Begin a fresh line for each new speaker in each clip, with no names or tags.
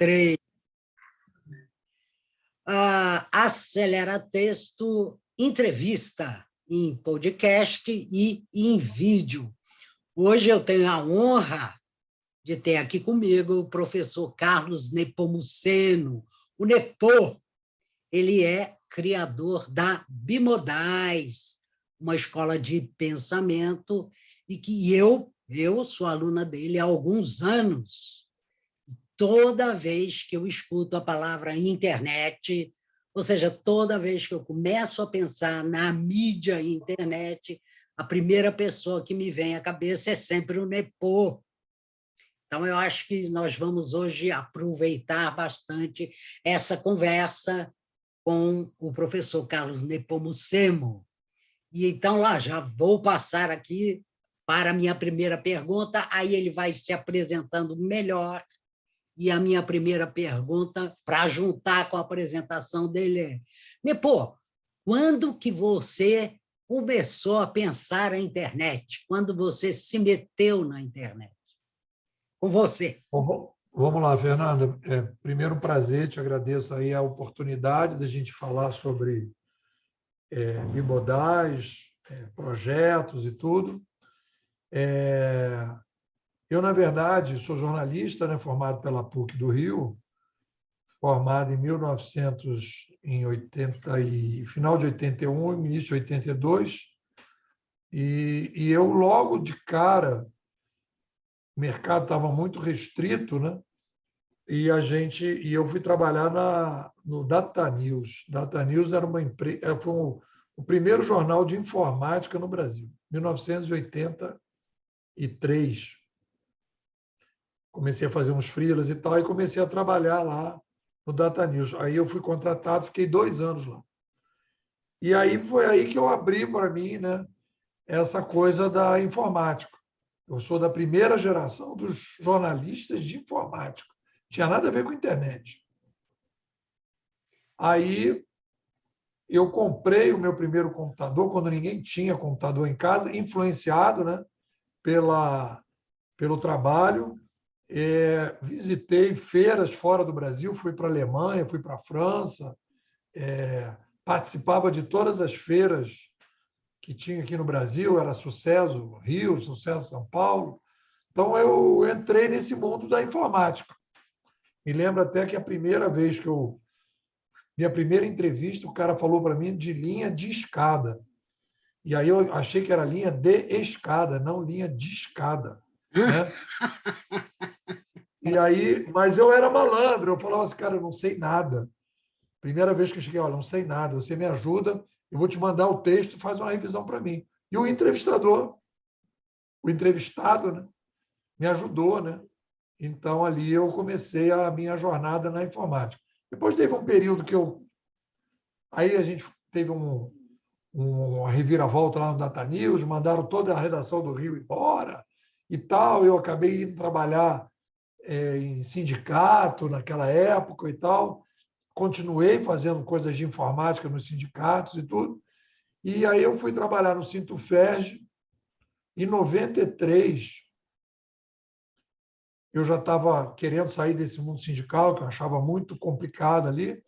3. Acelera Texto, entrevista em podcast e em vídeo. Hoje eu tenho a honra de ter aqui comigo o professor Carlos Nepomuceno, o Nepô. Ele é criador da Bimodais, uma escola de pensamento, e que eu sou aluna dele há alguns anos. Toda vez que eu escuto a palavra internet, ou seja, toda vez que eu começo a pensar na mídia internet, a primeira pessoa que me vem à cabeça é sempre o Nepô. Então, eu acho que nós vamos hoje aproveitar bastante essa conversa com o professor Carlos Nepomuceno. E então, lá, já vou passar aqui para a minha primeira pergunta, aí ele vai se apresentando melhor. E a minha primeira pergunta, para juntar com a apresentação dele, é: Nepô, quando que você começou a pensar a internet? Quando você se meteu na internet? Com você.
Bom, vamos lá, Fernanda. Primeiro, um prazer, te agradeço aí a oportunidade de a gente falar sobre bimodais, projetos e tudo. Eu, na verdade, sou jornalista, né, formado pela PUC do Rio, formado em 1980 e final de 81, início de 82, e eu logo de cara, o mercado estava muito restrito, né? E eu fui trabalhar no Data News. Data News era uma empresa, foi o primeiro jornal de informática no Brasil, 1983. Comecei a fazer uns freelas e tal, e comecei a trabalhar lá no Data News. Aí eu fui contratado, fiquei 2 anos lá. E aí foi aí que eu abri para mim, né, essa coisa da informática. Eu sou da primeira geração dos jornalistas de informática. Não tinha nada a ver com internet. Aí eu comprei o meu primeiro computador, quando ninguém tinha computador em casa, influenciado, né, pelo trabalho. Visitei feiras fora do Brasil, fui para a Alemanha, fui para a França, participava de todas as feiras que tinha aqui no Brasil, era Sucesso Rio, Sucesso São Paulo. Então, eu entrei nesse mundo da informática. Me lembro até que a primeira vez minha primeira entrevista, o cara falou para mim de linha de escada. E aí eu achei que era linha de escada, não linha de escada, né? E aí, mas eu era malandro, eu falava assim, cara, eu não sei nada. Primeira vez que eu cheguei, olha, não sei nada, você me ajuda, eu vou te mandar o texto, faz uma revisão para mim. E o entrevistado, né, me ajudou, né? Então, ali eu comecei a minha jornada na informática. Depois teve um período que aí a gente teve uma reviravolta lá no Data News, mandaram toda a redação do Rio embora e tal, eu acabei indo trabalhar em sindicato naquela época e tal, continuei fazendo coisas de informática nos sindicatos e tudo, e aí eu fui trabalhar no Sintuferj. Em 93, eu já estava querendo sair desse mundo sindical, que eu achava muito complicado ali,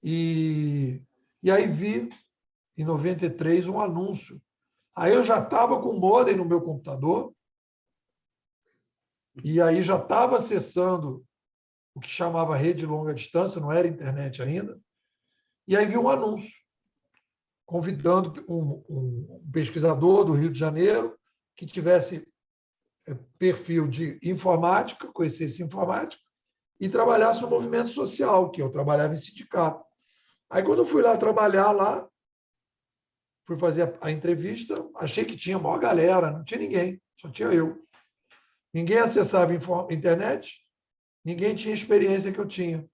e aí vi, em 93, um anúncio. Aí eu já estava com o modem no meu computador, e aí já estava acessando o que chamava rede longa distância, não era internet ainda, e aí vi um anúncio convidando um pesquisador do Rio de Janeiro que tivesse perfil de informática, conhecesse informática, e trabalhasse no movimento social, que eu trabalhava em sindicato. Aí, quando eu fui lá trabalhar lá, fui fazer a entrevista, achei que tinha maior galera, não tinha ninguém, só tinha eu. Ninguém acessava a internet, ninguém tinha a experiência que eu tinha.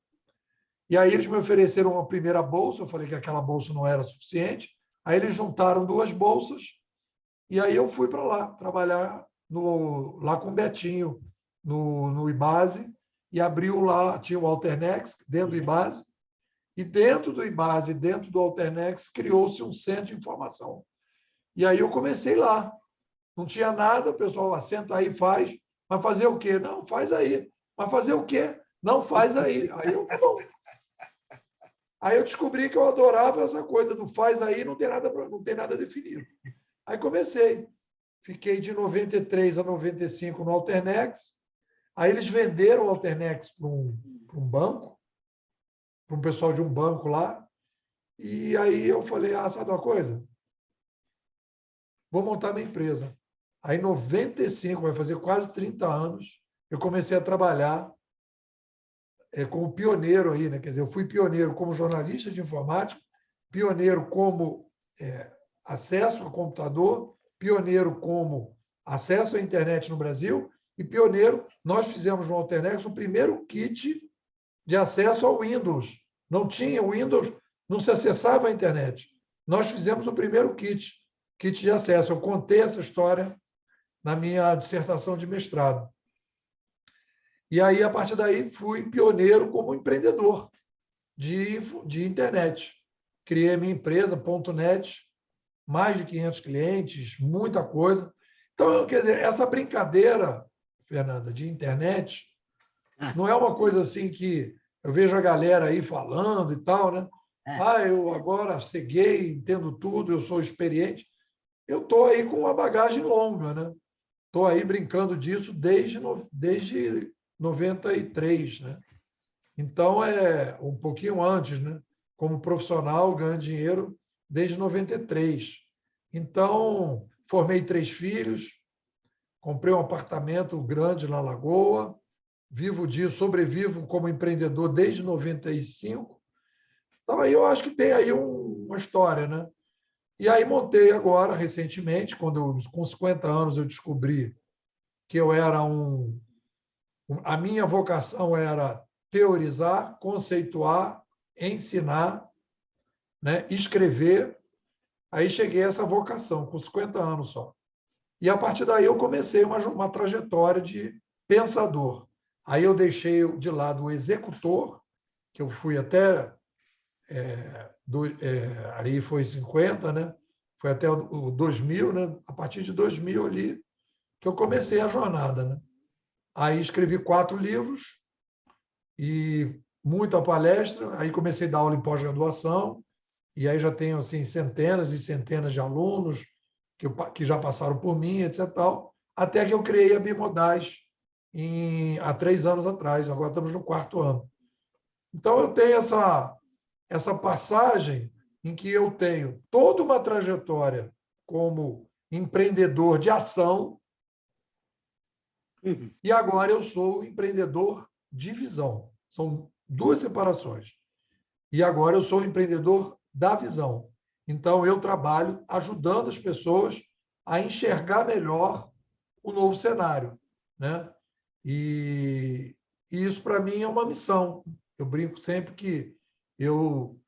E aí eles me ofereceram uma primeira bolsa, eu falei que aquela bolsa não era suficiente, aí eles juntaram 2 bolsas, e aí eu fui para lá, trabalhar lá com o Betinho, no IBASE, e abriu lá, tinha o Alternex dentro do IBASE, e dentro do IBASE, dentro do Alternex, criou-se um centro de informação. E aí eu comecei lá. Não tinha nada, o pessoal assenta aí, faz. Mas fazer o quê? Não, faz aí. Mas fazer o quê? Não, faz aí. Aí eu, tá bom. Aí eu descobri que eu adorava essa coisa do faz aí, não tem nada definido. Aí comecei. Fiquei de 93 a 95 no Alternex. Aí eles venderam o Alternex para um banco, para um pessoal de um banco lá. E aí eu falei, sabe uma coisa? Vou montar minha empresa. Aí em 95, vai fazer quase 30 anos, eu comecei a trabalhar como pioneiro aí, né? Quer dizer, eu fui pioneiro como jornalista de informática, pioneiro como acesso ao computador, pioneiro como acesso à internet no Brasil e pioneiro, nós fizemos no Alternex o primeiro kit de acesso ao Windows. Não tinha Windows, não se acessava a internet. Nós fizemos o primeiro kit de acesso. Eu contei essa história na minha dissertação de mestrado. E aí, a partir daí, fui pioneiro como empreendedor de internet. Criei a minha empresa, .net, mais de 500 clientes, muita coisa. Então, quer dizer, essa brincadeira, Fernanda, de internet, não é uma coisa assim que eu vejo a galera aí falando e tal, né? Eu agora ceguei, entendo tudo, eu sou experiente. Eu estou aí com uma bagagem longa, né? Estou aí brincando disso desde 93, né? Então, é um pouquinho antes, né? Como profissional, ganhando dinheiro desde 93. Então, formei 3 filhos, comprei um apartamento grande na Lagoa, vivo disso, sobrevivo como empreendedor desde 95. Então, aí eu acho que tem aí uma história, né? E aí montei agora, recentemente, com 50 anos, eu descobri que eu era a minha vocação era teorizar, conceituar, ensinar, né? Escrever. Aí cheguei a essa vocação, com 50 anos só. E a partir daí eu comecei uma trajetória de pensador. Aí eu deixei de lado o executor, que eu fui até... aí foi 50, né? Foi até o 2000, né? A partir de 2000 ali que eu comecei a jornada, né? Aí escrevi 4 livros e muita palestra. Aí comecei a dar aula em pós-graduação e aí já tenho assim centenas e centenas de alunos que já passaram por mim, etc. Tal, até que eu criei a Bimodais há 3 anos atrás. Agora estamos no 4º ano. Então eu tenho essa passagem em que eu tenho toda uma trajetória como empreendedor de ação e agora eu sou empreendedor de visão. São 2 separações. E agora eu sou empreendedor da visão. Então, eu trabalho ajudando as pessoas a enxergar melhor o novo cenário, né? E isso, para mim, é uma missão. Eu brinco sempre que eu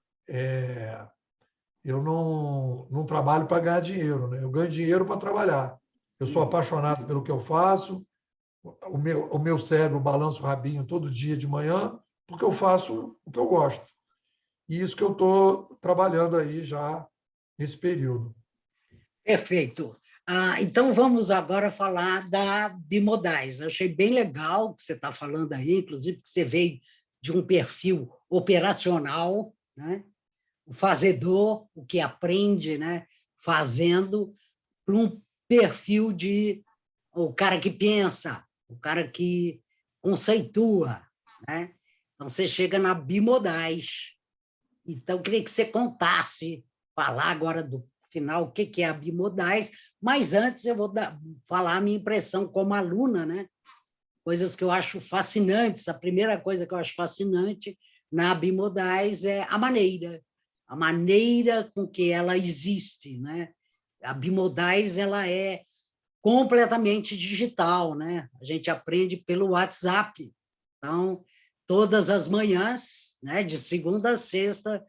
não trabalho para ganhar dinheiro, né? Eu ganho dinheiro para trabalhar. Eu sou apaixonado pelo que eu faço, o meu cérebro balança o rabinho todo dia de manhã, porque eu faço o que eu gosto. E isso que eu estou trabalhando aí já nesse período.
Perfeito. Então, vamos agora falar da Bimodais. Eu achei bem legal o que você está falando aí, inclusive que você veio de um perfil operacional, né? O fazedor, o que aprende, né? Fazendo, para um perfil de o cara que pensa, o cara que conceitua, né? Então, você chega na Bimodais. Então, eu queria que você contasse, falar agora do final o que é a Bimodais, mas antes eu vou falar a minha impressão como aluna, né? Coisas que eu acho fascinantes. A primeira coisa que eu acho fascinante na Bimodais é a maneira com que ela existe, né? A Bimodais, ela é completamente digital, né? A gente aprende pelo WhatsApp. Então, todas as manhãs, né, de segunda a sexta,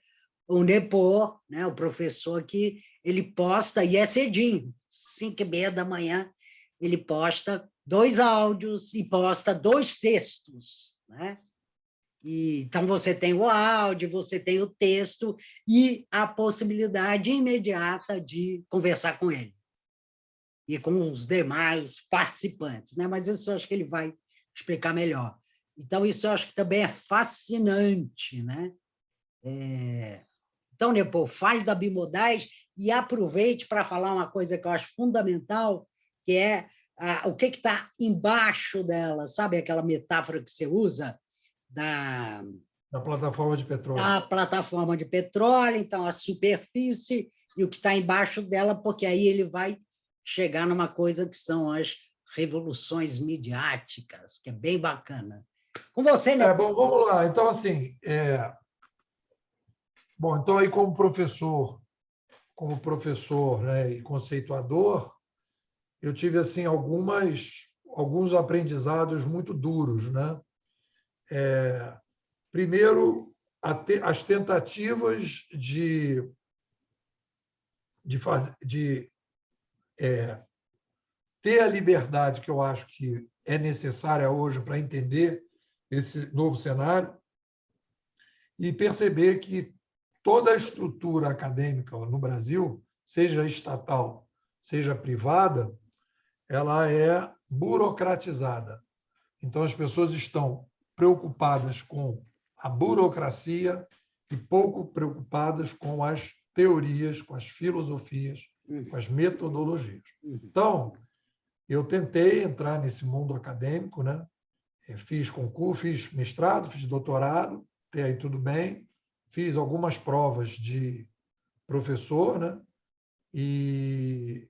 o Nepô, né, o professor aqui, ele posta, e é cedinho, 5h30 da manhã, ele posta 2 áudios e posta 2 textos, né? Então, você tem o áudio, você tem o texto e a possibilidade imediata de conversar com ele e com os demais participantes, né? Mas isso eu acho que ele vai explicar melhor. Então, isso eu acho que também é fascinante, né? Então, Nepô, fale da bimodais e aproveite para falar uma coisa que eu acho fundamental, que é o que está embaixo dela, sabe aquela metáfora que você usa da
plataforma de petróleo.
a plataforma de petróleo, então a superfície e o que está embaixo dela, porque aí ele vai chegar numa coisa que são as revoluções midiáticas, que é bem bacana. Com você, né?
Bom, vamos lá. Então, assim, bom, então aí como professor, né, e conceituador, eu tive assim alguns aprendizados muito duros, né? Primeiro, as tentativas de ter a liberdade que eu acho que é necessária hoje para entender esse novo cenário e perceber que toda a estrutura acadêmica no Brasil, seja estatal, seja privada, ela é burocratizada. Então, as pessoas estão preocupadas com a burocracia e pouco preocupadas com as teorias, com as filosofias, com as metodologias. Então, eu tentei entrar nesse mundo acadêmico, né? Fiz concurso, fiz mestrado, fiz doutorado, até aí tudo bem. Fiz algumas provas de professor, né? E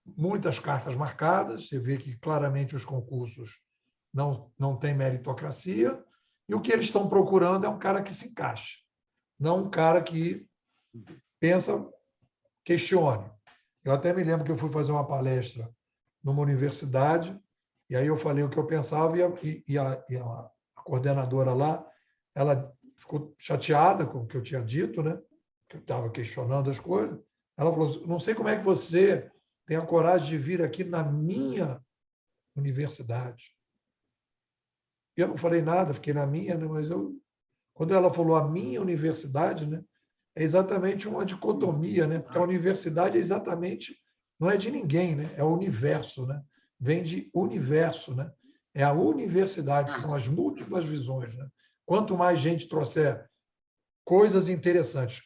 muitas cartas marcadas. Você vê que claramente os concursos não têm meritocracia. E o que eles estão procurando é um cara que se encaixe, não um cara que pensa, questione. Eu até me lembro que eu fui fazer uma palestra numa universidade, e aí eu falei o que eu pensava, e a coordenadora lá, ela ficou chateada com o que eu tinha dito, né? Que eu estava questionando as coisas. Ela falou: não sei como é que você tem a coragem de vir aqui na minha universidade. Eu não falei nada, fiquei na minha, né? Mas quando ela falou a minha universidade, né? É exatamente uma dicotomia, né? Porque a universidade é exatamente, não é de ninguém, né? É o universo, né? Vem de universo, né? É a universidade, são as múltiplas visões, né? Quanto mais gente trouxer coisas interessantes,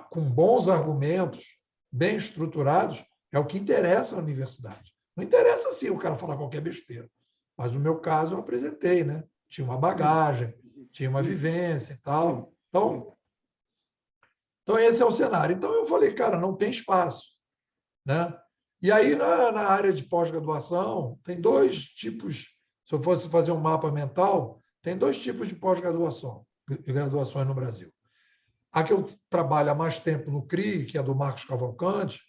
com bons argumentos, bem estruturados, é o que interessa na universidade. Não interessa assim o cara falar qualquer besteira. Mas no meu caso eu apresentei, né? Tinha uma bagagem, tinha uma vivência e tal. Então, esse é o cenário. Então, eu falei, cara, não tem espaço, né? E aí, na área de pós-graduação, tem dois tipos, se eu fosse fazer um mapa mental, tem dois tipos de pós-graduação, de graduações no Brasil. A que eu trabalho há mais tempo no CRI, que é do Marcos Cavalcante,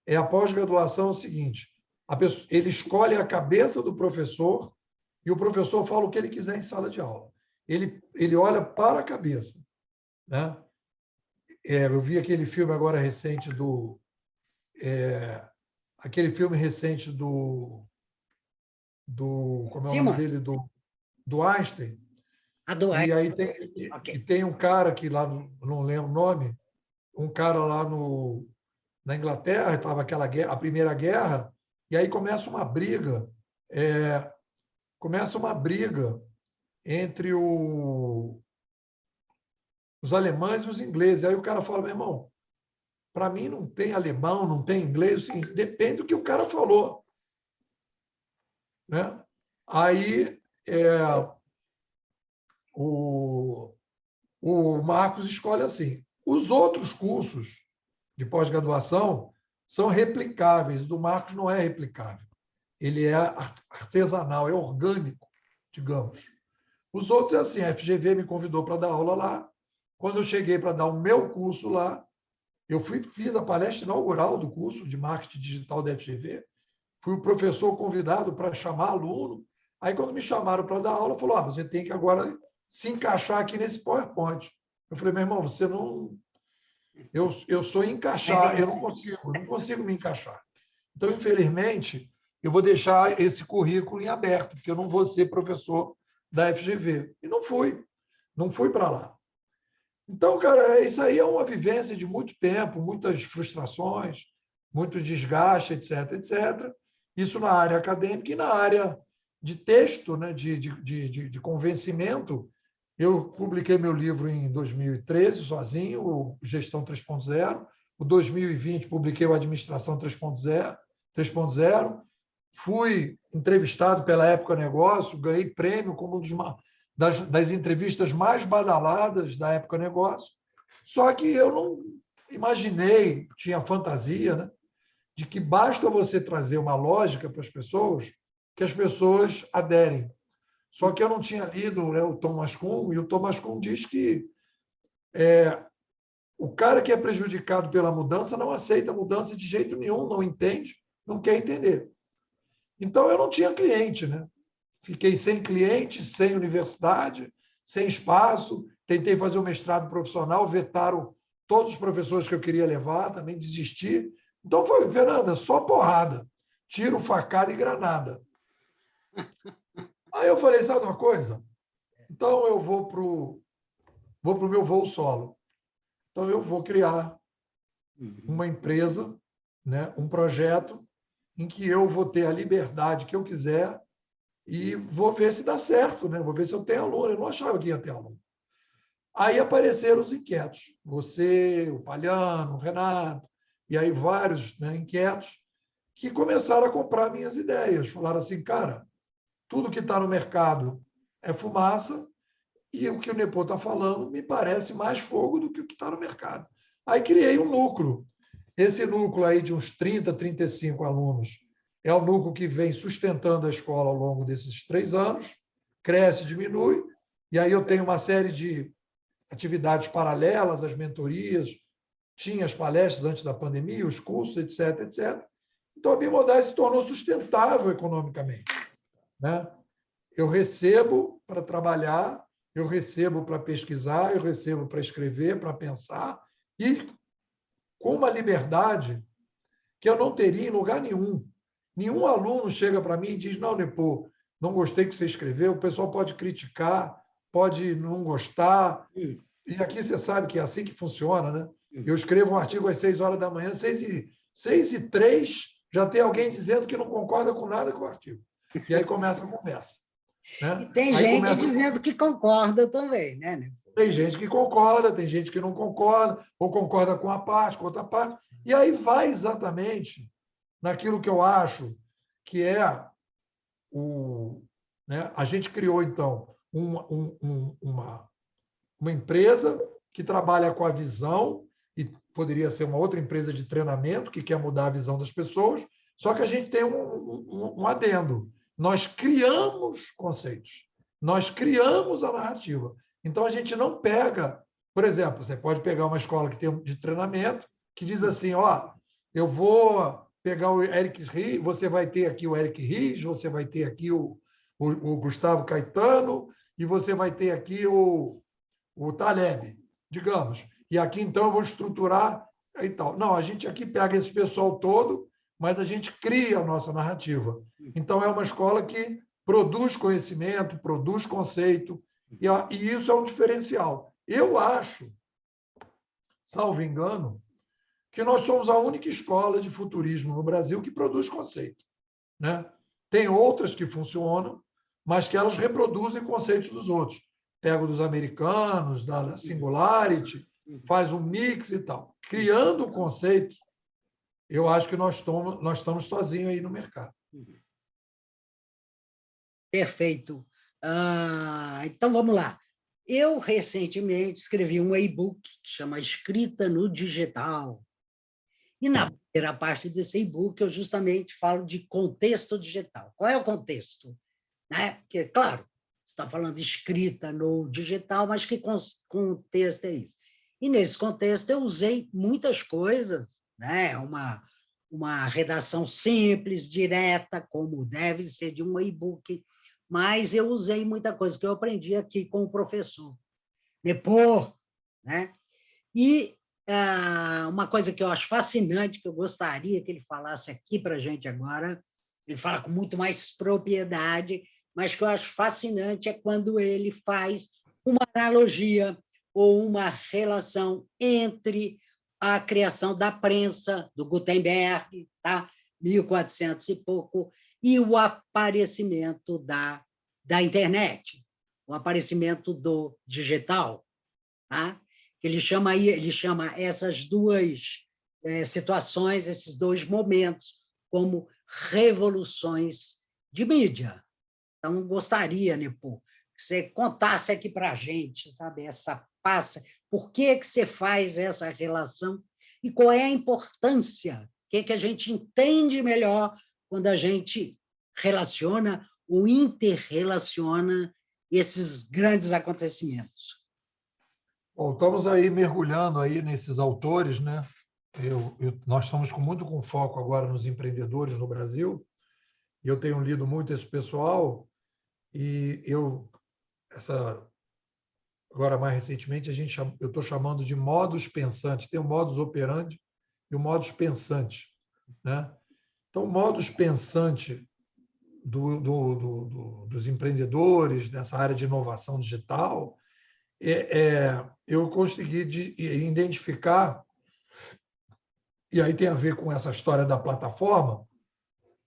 é a pós-graduação seguinte, ele escolhe a cabeça do professor e o professor fala o que ele quiser em sala de aula. Ele olha para a cabeça, né? Eu vi aquele filme agora recente aquele filme recente do como é o nome dele, do Einstein. E aí tem um cara que lá, não lembro o nome, um cara lá na Inglaterra, estava a Primeira Guerra, e aí começa uma briga entre os alemães e os ingleses. Aí o cara fala: meu irmão, para mim não tem alemão, não tem inglês, assim, depende do que o cara falou, né? Aí o Marcos escolhe assim. Os outros cursos de pós-graduação são replicáveis, o do Marcos não é replicável. Ele é artesanal, é orgânico, digamos. Os outros é assim, a FGV me convidou para dar aula lá. Quando eu cheguei para dar o meu curso lá, eu fiz a palestra inaugural do curso de marketing digital da FGV, fui o professor convidado para chamar aluno. Aí, quando me chamaram para dar aula, falou: você tem que agora se encaixar aqui nesse PowerPoint. Eu falei: meu irmão, você não... Eu sou encaixar, eu não consigo me encaixar. Então, infelizmente, eu vou deixar esse currículo em aberto, porque eu não vou ser professor da FGV. E não fui para lá. Então, cara, isso aí é uma vivência de muito tempo, muitas frustrações, muito desgaste, etc., etc. Isso na área acadêmica e na área de texto, né, de convencimento. Eu publiquei meu livro em 2013, sozinho, o Gestão 3.0. O 2020, publiquei o Administração 3.0. Fui entrevistado pela Época Negócio, ganhei prêmio como das entrevistas mais badaladas da Época Negócio. Só que eu não imaginei, tinha fantasia, né, de que basta você trazer uma lógica para as pessoas que as pessoas aderem. Só que eu não tinha lido, né, o Thomas Kuhn, e o Thomas Kuhn diz que o cara que é prejudicado pela mudança não aceita a mudança de jeito nenhum, não entende, não quer entender. Então, eu não tinha cliente, né? Fiquei sem cliente, sem universidade, sem espaço, tentei fazer o mestrado profissional, vetaram todos os professores que eu queria levar, também desisti. Então, foi, Fernanda, só porrada, tiro, facada e granada. Aí eu falei, sabe uma coisa? Então, eu vou pro meu voo solo. Então, eu vou criar uma empresa, né, um projeto em que eu vou ter a liberdade que eu quiser e vou ver se dá certo, né? Vou ver se eu tenho aluno. Eu não achava que ia ter aluno. Aí apareceram os inquietos. Você, o Palhano, o Renato, e aí vários, né, inquietos, que começaram a comprar minhas ideias. Falaram assim, cara, tudo que está no mercado é fumaça e o que o Nepô está falando me parece mais fogo do que o que está no mercado. Aí criei um núcleo. Esse núcleo aí de uns 30, 35 alunos é o núcleo que vem sustentando a escola ao longo desses 3 anos, cresce, diminui, e aí eu tenho uma série de atividades paralelas, as mentorias, tinha as palestras antes da pandemia, os cursos, etc, etc. Então, a Bimodal se tornou sustentável economicamente, né? Eu recebo para trabalhar, eu recebo para pesquisar, eu recebo para escrever, para pensar, e com uma liberdade que eu não teria em lugar nenhum. Nenhum aluno chega para mim e diz, não, Nepô, não gostei que você escreveu, o pessoal pode criticar, pode não gostar, e aqui você sabe que é assim que funciona, né? Eu escrevo um artigo às 6 horas da manhã, 6h03, já tem alguém dizendo que não concorda com nada com o artigo. E aí começa a conversa. Né?
E tem
aí
gente dizendo que concorda também, né?
Tem gente que concorda, tem gente que não concorda, ou concorda com a parte, com outra parte. E aí vai exatamente naquilo que eu acho que é né? A gente criou, então, uma empresa que trabalha com a visão, e poderia ser uma outra empresa de treinamento que quer mudar a visão das pessoas, só que a gente tem um adendo. Nós criamos conceitos, nós criamos a narrativa. Então, a gente não pega... Por exemplo, você pode pegar uma escola que tem de treinamento que diz assim, ó, eu vou pegar o Eric Ries, você vai ter aqui o Eric Ries, você vai ter aqui o Gustavo Caetano, e você vai ter aqui o Taleb, digamos. E aqui, então, eu vou estruturar e tal. Não, a gente aqui pega esse pessoal todo, mas a gente cria a nossa narrativa. Então, é uma escola que produz conhecimento, produz conceito, e isso é um diferencial. Eu acho, salvo engano, que nós somos a única escola de futurismo no Brasil que produz conceito. Né? Tem outras que funcionam, mas que elas reproduzem conceitos dos outros. Pega dos americanos, da Singularity, faz um mix e tal. Criando o conceito, eu acho que nós estamos sozinhos aí no mercado.
Perfeito. Então, vamos lá. Eu, recentemente, escrevi um e-book que chama Escrita no Digital. E na primeira parte desse e-book, eu justamente falo de contexto digital. Qual é o contexto? Né? Porque, claro, você está falando de escrita no digital, mas que contexto é isso? E, nesse contexto, eu usei muitas coisas, né? Uma redação simples, direta, como deve ser de um e-book, mas eu usei muita coisa que eu aprendi aqui com o professor Nepô, né? E uma coisa que eu acho fascinante, que eu gostaria que ele falasse aqui para a gente agora, ele fala com muito mais propriedade, mas que eu acho fascinante é quando ele faz uma analogia ou uma relação entre a criação da prensa, do Gutenberg, tá? 1400 e pouco, e o aparecimento da internet, o aparecimento do digital, tá? Ele chama essas duas situações, esses dois momentos, como revoluções de mídia. Então, gostaria, Nepo, que você contasse aqui para a gente, sabe, por que você faz essa relação e qual é a importância, o que a gente entende melhor quando a gente relaciona ou interrelaciona esses grandes acontecimentos.
Bom, estamos aí mergulhando aí nesses autores, né? Nós estamos muito com foco agora nos empreendedores no Brasil, e eu tenho lido muito esse pessoal, e agora mais recentemente eu estou chamando de modus pensante. Tem o modus operandi e o modus pensante, né? Então, o modus pensante dos empreendedores dessa área de inovação digital, eu consegui identificar, e aí tem a ver com essa história da plataforma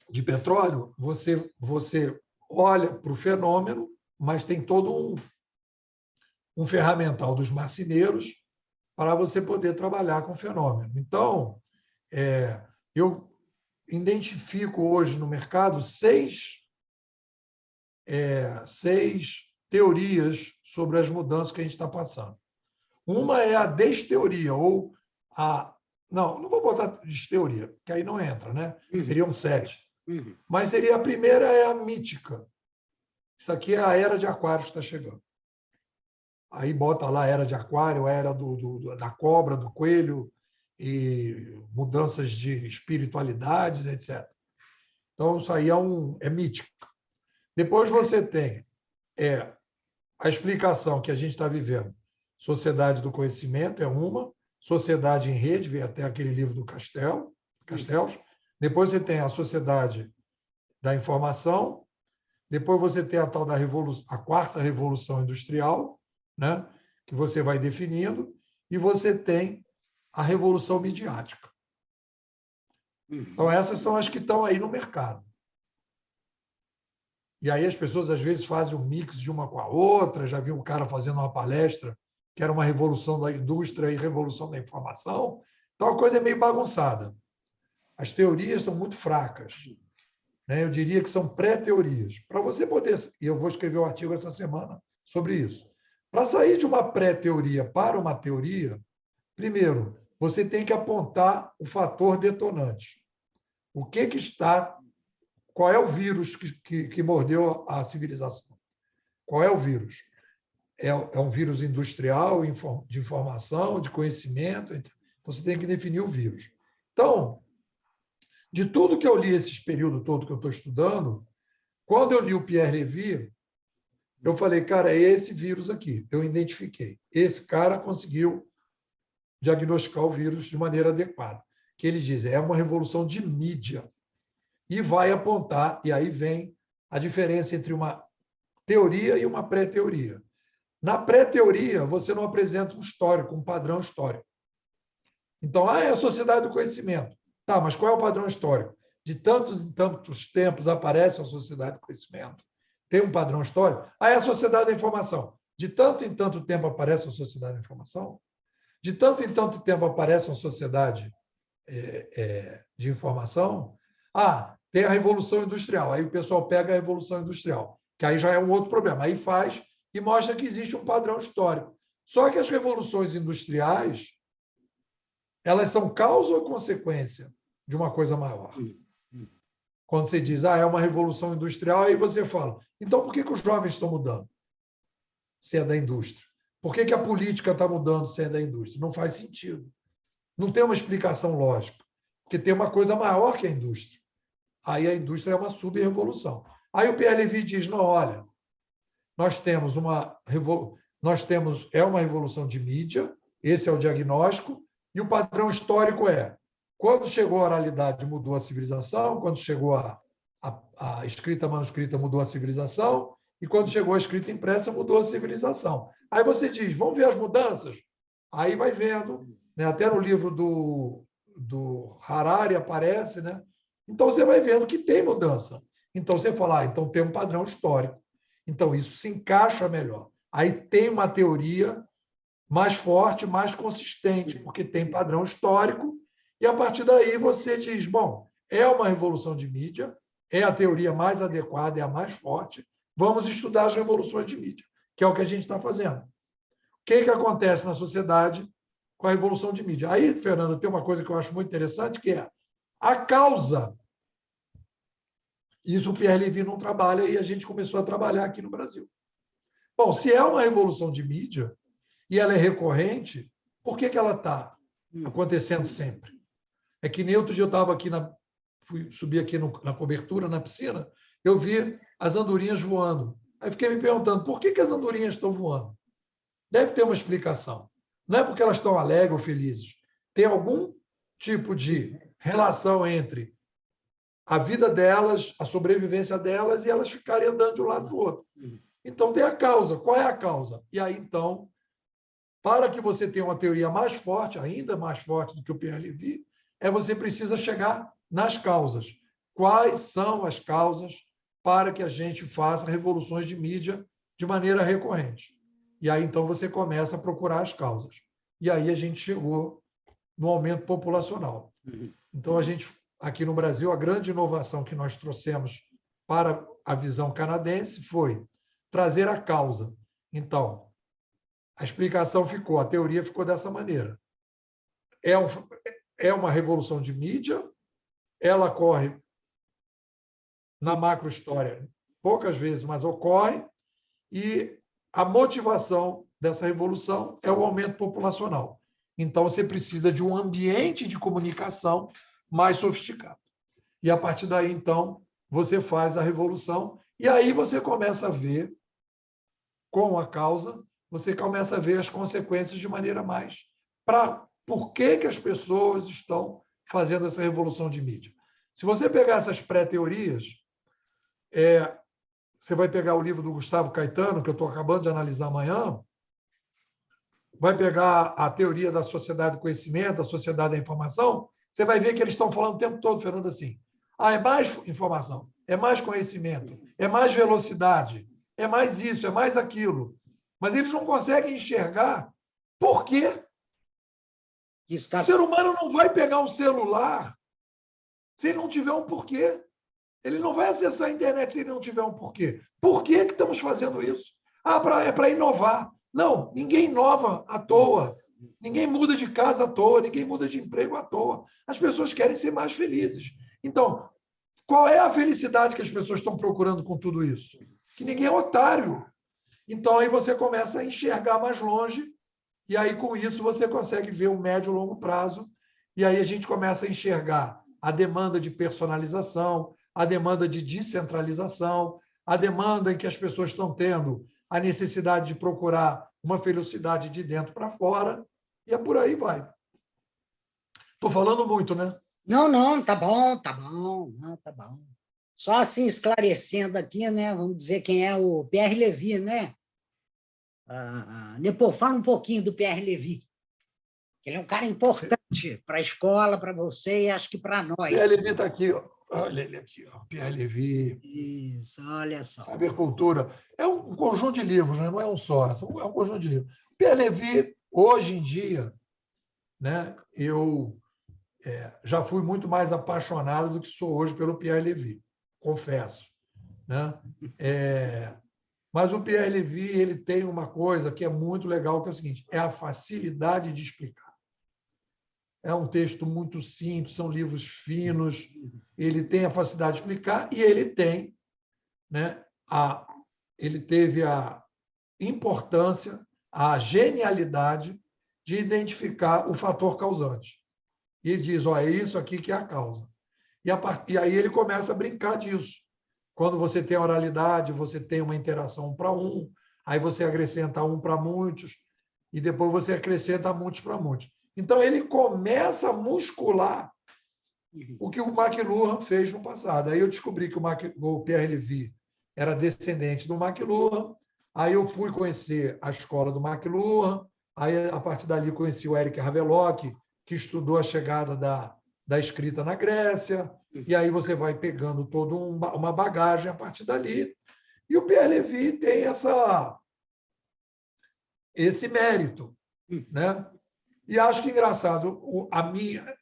de petróleo. Você olha para o fenômeno, mas tem todo um ferramental dos marceneiros para você poder trabalhar com o fenômeno. Então, eu identifico hoje no mercado seis teorias sobre as mudanças que a gente está passando. Uma é a desteoria, ou a... Não vou botar desteoria, que aí não entra, né? Seriam 7. Mas a primeira é a mítica. Isso aqui é a era de Aquário que está chegando. Aí bota lá a era de Aquário, a era da cobra, do coelho, e mudanças de espiritualidades, etc. Então, isso aí é mítico. Depois você tem a explicação que a gente está vivendo. Sociedade do conhecimento é uma, sociedade em rede, vem até aquele livro do Castells. Depois você tem a sociedade da informação, depois você tem a tal da a quarta revolução industrial, né, que você vai definindo, e você tem a revolução midiática. Então, essas são as que estão aí no mercado. E aí as pessoas, às vezes, fazem um mix de uma com a outra. Já vi um cara fazendo uma palestra que era uma revolução da indústria e revolução da informação. Então, a coisa é meio bagunçada. As teorias são muito fracas, né? Eu diria que são pré-teorias. Para você poder... E eu vou escrever um artigo essa semana sobre isso. Para sair de uma pré-teoria para uma teoria, primeiro, você tem que apontar o fator detonante. O que está... Qual é o vírus que mordeu a civilização? Qual é o vírus? É um vírus industrial, de informação, de conhecimento. Então, você tem que definir o vírus. Então, de tudo que eu li esse período todo que eu estou estudando, quando eu li o Pierre Levy, eu falei, cara, é esse vírus aqui. Eu identifiquei. Esse cara conseguiu diagnosticar o vírus de maneira adequada. Que ele diz, é uma revolução de mídia. E vai apontar, e aí vem a diferença entre uma teoria e uma pré-teoria. Na pré-teoria, você não apresenta um histórico, um padrão histórico. Então, é a sociedade do conhecimento. Tá, mas qual é o padrão histórico? De tantos em tantos tempos aparece a sociedade do conhecimento. Tem um padrão histórico? É a sociedade da informação. De tanto em tanto tempo aparece a sociedade da informação? De tanto em tanto tempo aparece uma sociedade de informação? Tem a Revolução Industrial. Aí o pessoal pega a Revolução Industrial, que aí já é um outro problema. Aí faz e mostra que existe um padrão histórico. Só que as revoluções industriais, elas são causa ou consequência de uma coisa maior? Quando você diz, é uma revolução industrial, aí você fala, então por que os jovens estão mudando? Se é da indústria. Por que a política está mudando se é da indústria? Não faz sentido. Não tem uma explicação lógica. Porque tem uma coisa maior que a indústria. Aí a indústria é uma sub-revolução. Aí o Pierre Levy diz, não, olha, nós temos uma revolução de mídia, esse é o diagnóstico, e o padrão histórico quando chegou a oralidade, mudou a civilização, quando chegou a escrita manuscrita, mudou a civilização, e quando chegou a escrita impressa, mudou a civilização. Aí você diz, vamos ver as mudanças? Aí vai vendo, né? Até no livro do Harari aparece, né? Então, você vai vendo que tem mudança. Então, você fala, então tem um padrão histórico. Então, isso se encaixa melhor. Aí tem uma teoria mais forte, mais consistente, porque tem padrão histórico, e a partir daí você diz, bom, é uma revolução de mídia, é a teoria mais adequada, é a mais forte, vamos estudar as revoluções de mídia, que é o que a gente está fazendo. O que acontece na sociedade com a revolução de mídia? Aí, Fernanda, tem uma coisa que eu acho muito interessante, que é a causa. Isso o Pierre Levy não trabalha e a gente começou a trabalhar aqui no Brasil. Bom, se é uma revolução de mídia e ela é recorrente, por que ela está acontecendo sempre? É que nem outro dia eu estava aqui, subi aqui na cobertura, na piscina, eu vi as andorinhas voando. Aí fiquei me perguntando, por que as andorinhas estão voando? Deve ter uma explicação. Não é porque elas estão alegres ou felizes. Tem algum tipo de relação entre a vida delas, a sobrevivência delas, e elas ficarem andando de um lado para o outro. Então, tem a causa. Qual é a causa? E aí, então, para que você tenha uma teoria mais forte, ainda mais forte do que o Pierre Levy, você precisa chegar nas causas. Quais são as causas para que a gente faça revoluções de mídia de maneira recorrente? E aí, então, você começa a procurar as causas. E aí a gente chegou no aumento populacional. Então, a gente, aqui no Brasil, a grande inovação que nós trouxemos para a visão canadense foi trazer a causa. Então, a explicação ficou, a teoria ficou dessa maneira. É uma revolução de mídia, ela ocorre na macrohistória poucas vezes, mas ocorre, e a motivação dessa revolução é o aumento populacional. Então, você precisa de um ambiente de comunicação mais sofisticado. E, a partir daí, então, você faz a revolução, e aí você começa a ver, com a causa, você começa a ver as consequências de maneira mais... Por que as pessoas estão fazendo essa revolução de mídia? Se você pegar essas pré-teorias, você vai pegar o livro do Gustavo Caetano, que eu estou acabando de analisar amanhã, vai pegar a teoria da sociedade do conhecimento, da sociedade da informação, você vai ver que eles estão falando o tempo todo, Fernando, assim, é mais informação, é mais conhecimento, é mais velocidade, é mais isso, é mais aquilo. Mas eles não conseguem enxergar por quê. O ser humano não vai pegar um celular se ele não tiver um porquê. Ele não vai acessar a internet se ele não tiver um porquê. Por que estamos fazendo isso? É para inovar. Não, ninguém inova à toa. Ninguém muda de casa à toa, ninguém muda de emprego à toa. As pessoas querem ser mais felizes. Então, qual é a felicidade que as pessoas estão procurando com tudo isso? Que ninguém é otário. Então, aí você começa a enxergar mais longe, e aí, com isso, você consegue ver o médio e longo prazo, e aí a gente começa a enxergar a demanda de personalização, a demanda de descentralização, a demanda em que as pessoas estão tendo a necessidade de procurar uma felicidade de dentro para fora, e por aí vai. Estou falando muito, né?
Não, tá bom, não, tá bom. Só assim, esclarecendo aqui, né? Vamos dizer quem é o Pierre Levy, né? Depois, fala um pouquinho do Pierre Levy. Ele é um cara importante para a escola, para você e acho que para nós.
Pierre Levy está aqui, ó. Olha ele aqui, ó. Pierre Levy.
Isso, olha só.
Saber Cultura. É um conjunto de livros, né? Não é um só, é um conjunto de livros. Pierre Levy, hoje em dia, né, eu já fui muito mais apaixonado do que sou hoje pelo Pierre Levy, confesso. Né? Mas o Pierre Levy ele tem uma coisa que é muito legal, que é o seguinte, é a facilidade de explicar. É um texto muito simples, são livros finos, ele tem a facilidade de explicar e ele tem, né, ele teve a importância, a genialidade de identificar o fator causante. E ele diz, é isso aqui que é a causa. E aí ele começa a brincar disso. Quando você tem a oralidade, você tem uma interação um para um, aí você acrescenta um para muitos, e depois você acrescenta muitos para muitos. Então, ele começa a muscular o que o McLuhan fez no passado. Aí eu descobri que o Pierre Levy era descendente do McLuhan, aí eu fui conhecer a escola do McLuhan, aí a partir dali conheci o Eric Havelock, que estudou a chegada da escrita na Grécia, e aí você vai pegando toda uma bagagem a partir dali. E o Pierre Levy tem esse mérito, né? E acho que engraçado,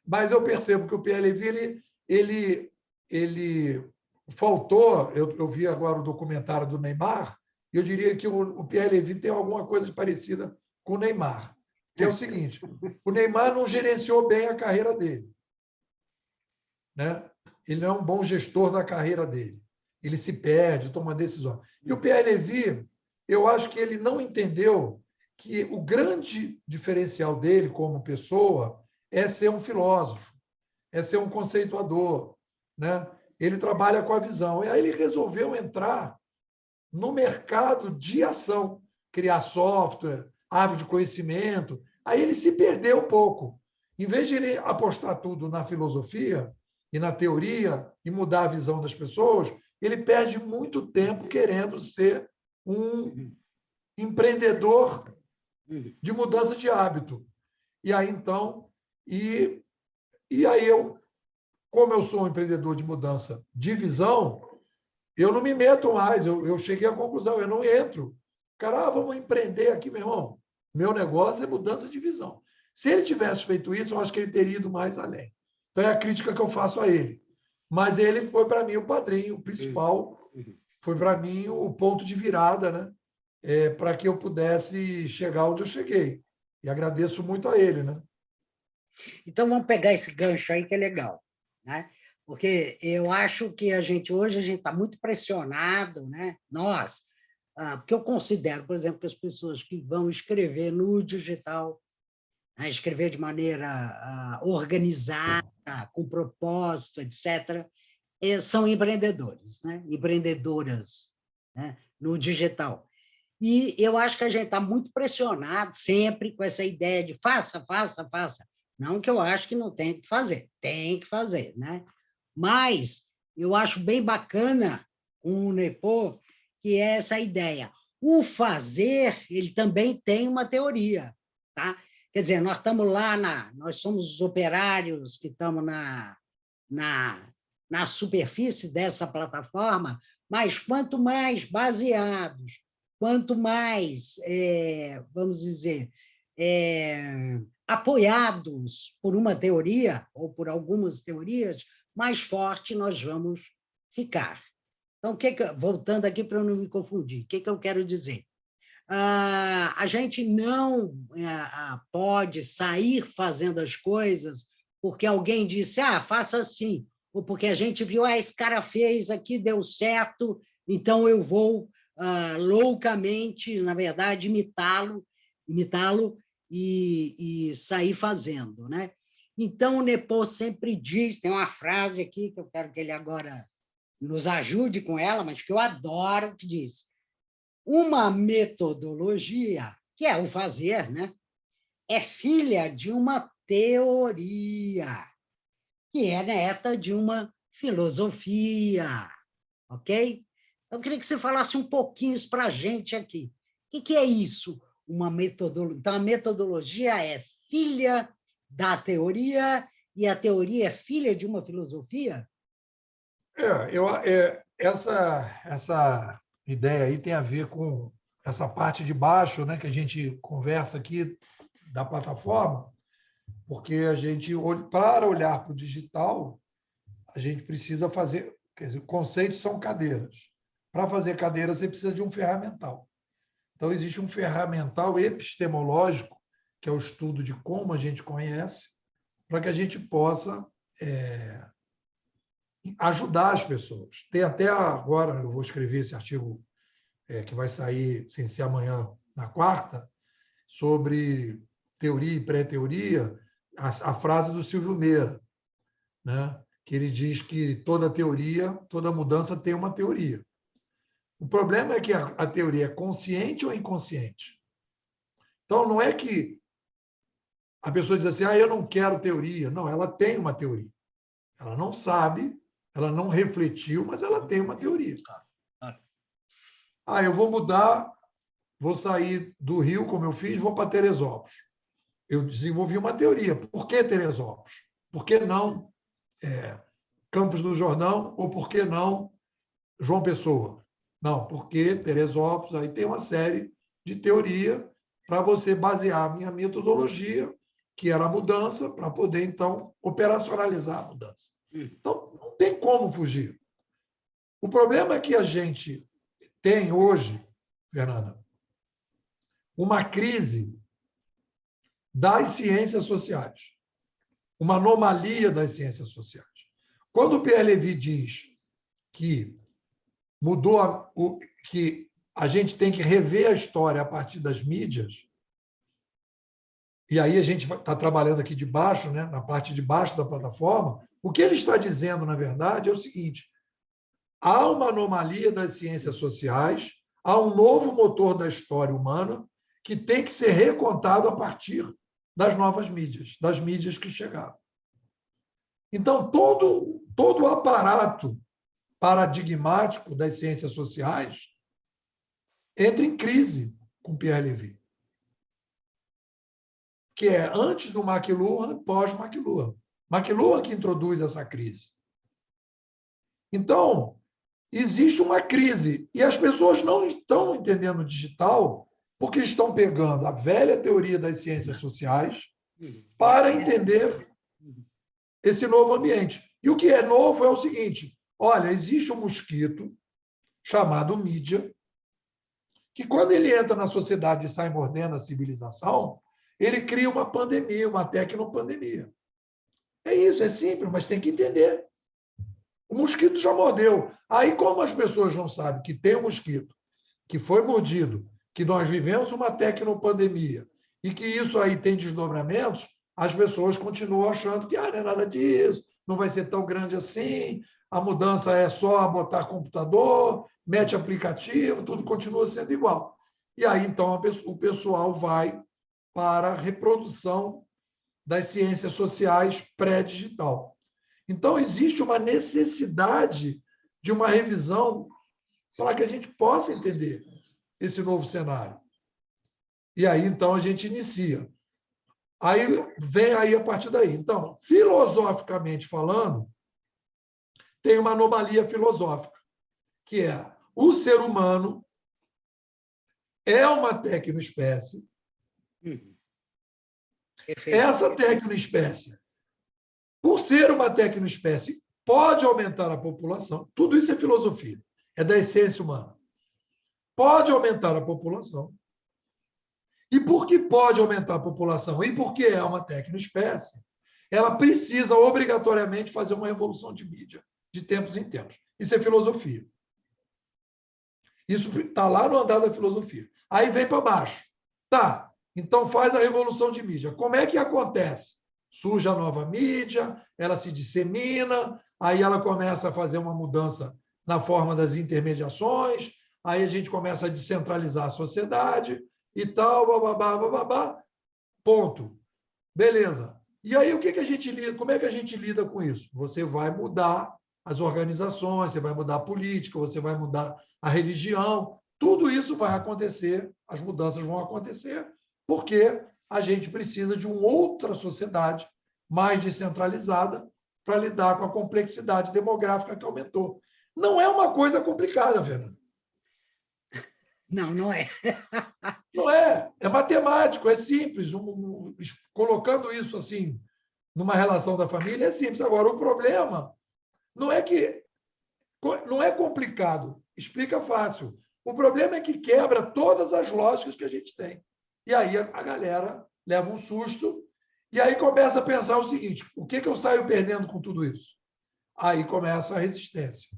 mas eu percebo que o Pierre Levy, ele faltou, eu vi agora o documentário do Neymar, e eu diria que o Pierre Levy tem alguma coisa parecida com o Neymar, que é o seguinte, o Neymar não gerenciou bem a carreira dele, né? Ele não é um bom gestor da carreira dele, ele se perde, toma decisões. E o Pierre Levy, eu acho que ele não entendeu que o grande diferencial dele como pessoa é ser um filósofo, é ser um conceituador, né? Ele trabalha com a visão. E aí ele resolveu entrar no mercado de ação, criar software, árvore de conhecimento. Aí ele se perdeu um pouco. Em vez de ele apostar tudo na filosofia e na teoria e mudar a visão das pessoas, ele perde muito tempo querendo ser um empreendedor de mudança de hábito. E aí, então, e aí como eu sou um empreendedor de mudança de visão, eu não me meto mais, eu cheguei à conclusão, eu não entro. Cara, vamos empreender aqui, meu irmão. Meu negócio é mudança de visão. Se ele tivesse feito isso, eu acho que ele teria ido mais além. Então, é a crítica que eu faço a ele. Mas ele foi, para mim, o padrinho, o principal, foi, para mim, o ponto de virada, né? Para que eu pudesse chegar onde eu cheguei. E agradeço muito a ele, né?
Então, vamos pegar esse gancho aí, que é legal, né? Porque eu acho que hoje a gente está muito pressionado, né? Nós, porque eu considero, por exemplo, que as pessoas que vão escrever no digital, né, escrever de maneira organizada, com propósito, etc., são empreendedores, né? Empreendedoras, né? No digital. E eu acho que a gente está muito pressionado sempre com essa ideia de faça, faça, faça. Não que eu acho que não tem que fazer, né? Mas eu acho bem bacana com o Nepô, que é essa ideia. O fazer, ele também tem uma teoria, tá? Quer dizer, nós estamos lá, nós somos os operários que estamos na superfície dessa plataforma, mas quanto mais baseados, quanto mais, vamos dizer, apoiados por uma teoria, ou por algumas teorias, mais forte nós vamos ficar. Então, voltando aqui para eu não me confundir, o que eu quero dizer? A gente não pode sair fazendo as coisas porque alguém disse, faça assim, ou porque a gente viu, esse cara fez aqui, deu certo, então eu vou loucamente, na verdade, imitá-lo e sair fazendo, né? Então, o Nepô sempre diz, tem uma frase aqui que eu quero que ele agora nos ajude com ela, mas que eu adoro, que diz: uma metodologia, que é o fazer, né, é filha de uma teoria, que é neta de uma filosofia, ok? Então, eu queria que você falasse um pouquinho isso para a gente aqui. O que é isso? Uma metodologia. Então, a metodologia é filha da teoria e a teoria é filha de uma filosofia?
Essa ideia aí tem a ver com essa parte de baixo, né, que a gente conversa aqui da plataforma, porque a gente, para olhar para o digital, a gente precisa fazer, quer dizer, conceitos são cadeiras. Para fazer cadeiras, você precisa de um ferramental. Então, existe um ferramental epistemológico, que é o estudo de como a gente conhece, para que a gente possa ajudar as pessoas. Tem até agora, eu vou escrever esse artigo que vai sair, sem ser amanhã, na quarta, sobre teoria e pré-teoria, a frase do Silvio Meira, né? Que ele diz que toda teoria, toda mudança tem uma teoria. O problema é que a teoria é consciente ou inconsciente. Então, não é que a pessoa diz assim, eu não quero teoria. Não, ela tem uma teoria. Ela não sabe, ela não refletiu, mas ela tem uma teoria. Eu vou mudar, vou sair do Rio, como eu fiz, vou para Teresópolis. Eu desenvolvi uma teoria. Por que Teresópolis? Por que não Campos do Jordão, ou por que não João Pessoa? Não, porque Teresópolis, aí tem uma série de teoria para você basear a minha metodologia, que era a mudança, para poder, então, operacionalizar a mudança. Então, não tem como fugir. O problema é que a gente tem hoje, Fernanda, uma crise das ciências sociais, uma anomalia das ciências sociais. Quando o Pierre Levy diz que que a gente tem que rever a história a partir das mídias, e aí a gente está trabalhando aqui de baixo, né, na parte de baixo da plataforma, o que ele está dizendo, na verdade, é o seguinte: há uma anomalia das ciências sociais, há um novo motor da história humana que tem que ser recontado a partir das novas mídias, das mídias que chegaram. Então, todo o aparato paradigmático das ciências sociais entra em crise com Pierre Levy, que é antes do McLuhan, pós-McLuhan. McLuhan que introduz essa crise. Então, existe uma crise, e as pessoas não estão entendendo o digital porque estão pegando a velha teoria das ciências sociais para entender esse novo ambiente. E o que é novo é o seguinte: olha, existe um mosquito chamado mídia, que quando ele entra na sociedade e sai mordendo a civilização, ele cria uma pandemia, uma tecnopandemia. É isso, é simples, mas tem que entender. O mosquito já mordeu. Aí, como as pessoas não sabem que tem um mosquito, que foi mordido, que nós vivemos uma tecnopandemia e que isso aí tem desdobramentos, as pessoas continuam achando que não é nada disso, não vai ser tão grande assim, a mudança é só botar computador, mete aplicativo, tudo continua sendo igual. E aí, então, o pessoal vai para a reprodução das ciências sociais pré-digital. Então, existe uma necessidade de uma revisão para que a gente possa entender esse novo cenário. E aí, então, a gente inicia. Aí vem aí a partir daí. Então, filosoficamente falando, tem uma anomalia filosófica, que é o ser humano é uma tecnoespécie. Essa tecnoespécie, por ser uma tecnoespécie, pode aumentar a população. Tudo isso é filosofia, é da essência humana. Pode aumentar a população. E porque pode aumentar a população e porque é uma tecnoespécie, ela precisa obrigatoriamente fazer uma revolução de mídia, de tempos em tempos. Isso é filosofia. Isso está lá no andar da filosofia. Aí vem para baixo. Tá, então faz a revolução de mídia. Como é que acontece? Surge a nova mídia, ela se dissemina, aí ela começa a fazer uma mudança na forma das intermediações, aí a gente começa a descentralizar a sociedade e tal, bababá, bababá, ponto. Beleza. E aí o que a gente lida? Como é que a gente lida com isso? Você vai mudar as organizações, você vai mudar a política, você vai mudar a religião, tudo isso vai acontecer, as mudanças vão acontecer, porque a gente precisa de uma outra sociedade mais descentralizada para lidar com a complexidade demográfica que aumentou. Não é uma coisa complicada, Fernanda.
Não, não é.
Não é. É matemático, é simples. Colocando isso assim numa relação da família é simples. Agora, o problema não é que não é complicado, explica fácil. O problema é que quebra todas as lógicas que a gente tem. E aí a galera leva um susto e aí começa a pensar o seguinte: o que eu saio perdendo com tudo isso? Aí começa a resistência.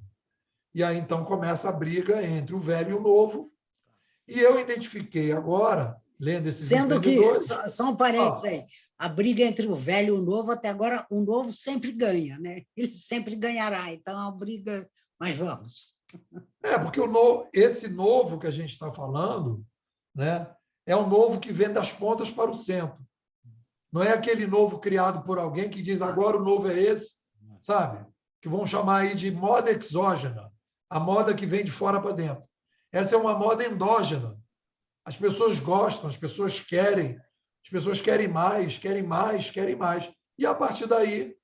E aí então começa a briga entre o velho e o novo. E eu identifiquei agora, lendo esses
Sendo que,
empreendedores...
só um parênteses aí, a briga entre o velho e o novo, até agora, o novo sempre ganha, né? Ele sempre ganhará, então é uma briga... Mas vamos.
Porque esse novo que a gente está falando, né, é um novo que vem das pontas para o centro. Não é aquele novo criado por alguém que diz agora o novo é esse, sabe? Que vão chamar aí de moda exógena, a moda que vem de fora para dentro. Essa é uma moda endógena. As pessoas gostam, as pessoas querem mais, querem mais, querem mais. E, a partir daí,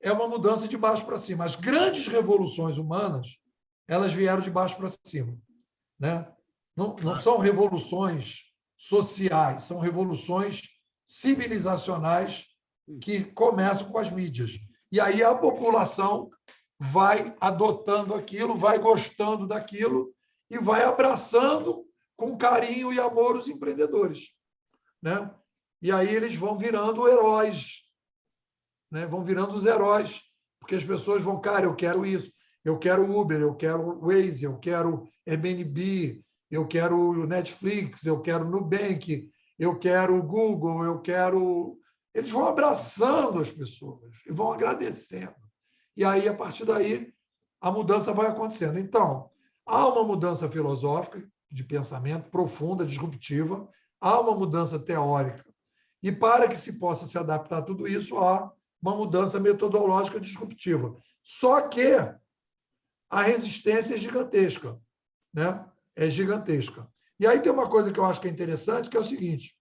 é uma mudança de baixo para cima. As grandes revoluções humanas, elas vieram de baixo para cima, né? Não são revoluções sociais, são revoluções civilizacionais que começam com as mídias. E aí a população vai adotando aquilo, vai gostando daquilo e vai abraçando com carinho e amor os empreendedores, né? E aí eles vão virando heróis, né? Vão virando os heróis, porque as pessoas vão, cara, eu quero isso, eu quero Uber, eu quero Waze, eu quero Airbnb, eu quero Netflix, eu quero Nubank, eu quero Google, eu quero... Eles vão abraçando as pessoas e vão agradecendo. E aí, a partir daí, a mudança vai acontecendo. Então, há uma mudança filosófica de pensamento profunda, disruptiva, há uma mudança teórica. E para que se possa se adaptar a tudo isso, há uma mudança metodológica disruptiva. Só que a resistência é gigantesca, né? É gigantesca. E aí tem uma coisa que eu acho que é interessante, que é o seguinte,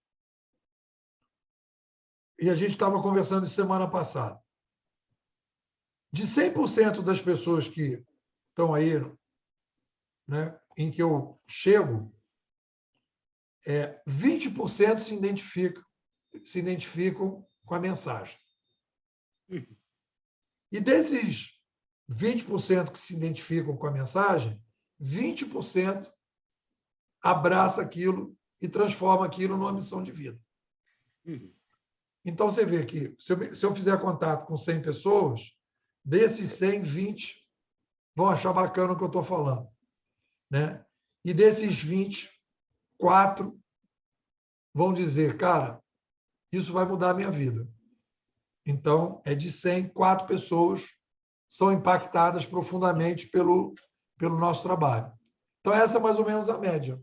e a gente estava conversando isso semana passada, de 100% das pessoas que estão aí, né, em que eu chego, 20% se identificam com a mensagem. E desses 20% que se identificam com a mensagem, 20% abraça aquilo e transforma aquilo numa missão de vida. Então, você vê que, se eu fizer contato com 100 pessoas, desses 100, 20 vão achar bacana o que eu estou falando, né? E desses 20, 4 vão dizer, cara, isso vai mudar a minha vida. Então, de 100, 4 pessoas são impactadas profundamente pelo nosso trabalho. Então, essa é mais ou menos a média.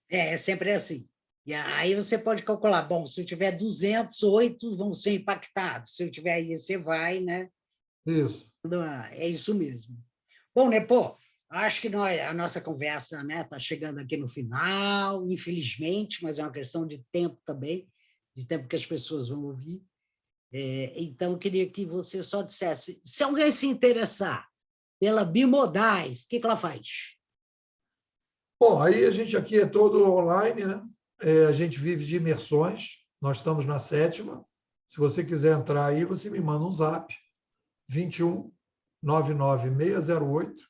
É sempre assim. E aí você pode calcular, bom, se eu tiver 200, 8 vão ser impactados. Se eu tiver aí, você vai, né?
Isso.
É isso mesmo. Bom, Nepô, acho que a nossa conversa, né, está chegando aqui no final, infelizmente, mas é uma questão de tempo também, de tempo que as pessoas vão ouvir. Então, eu queria que você só dissesse, se alguém se interessar pela Bimodais, o que ela faz?
Bom, aí a gente aqui é todo online, né? A gente vive de imersões, nós estamos na 7ª. Se você quiser entrar aí, você me manda um zap, 21 99608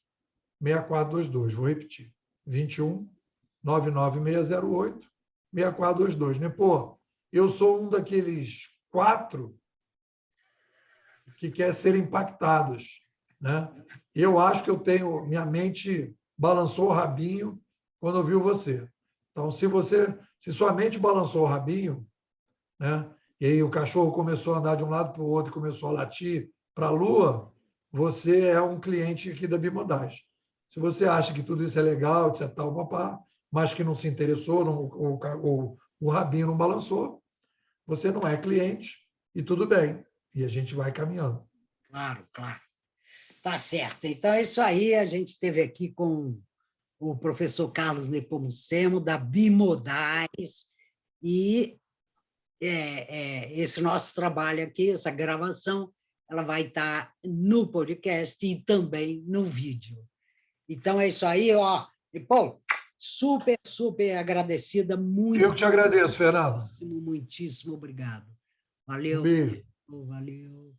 6422. Vou repetir, 21 99608 6422. Né? Pô, eu sou um daqueles 4 que quer ser impactados, né? Eu acho que eu tenho, minha mente balançou o rabinho quando ouviu você. Então, se sua mente balançou o rabinho, né? E aí o cachorro começou a andar de um lado para o outro e começou a latir para a lua, você é um cliente aqui da Bimodais. Se você acha que tudo isso é legal, etc., tal, papá, mas que não se interessou, o rabinho não balançou, você não é cliente e tudo bem. E a gente vai caminhando.
Claro, claro. Tá certo. Então, é isso aí. A gente esteve aqui com o professor Carlos Nepomucemo, da Bimodais, e esse nosso trabalho aqui, essa gravação, ela vai estar no podcast e também no vídeo. Então, é isso aí, ó. E, pô, super, super agradecida. Muito.
Eu que te agradeço, Fernando.
Muitíssimo obrigado.
Um
Valeu.
beijo.
Valeu.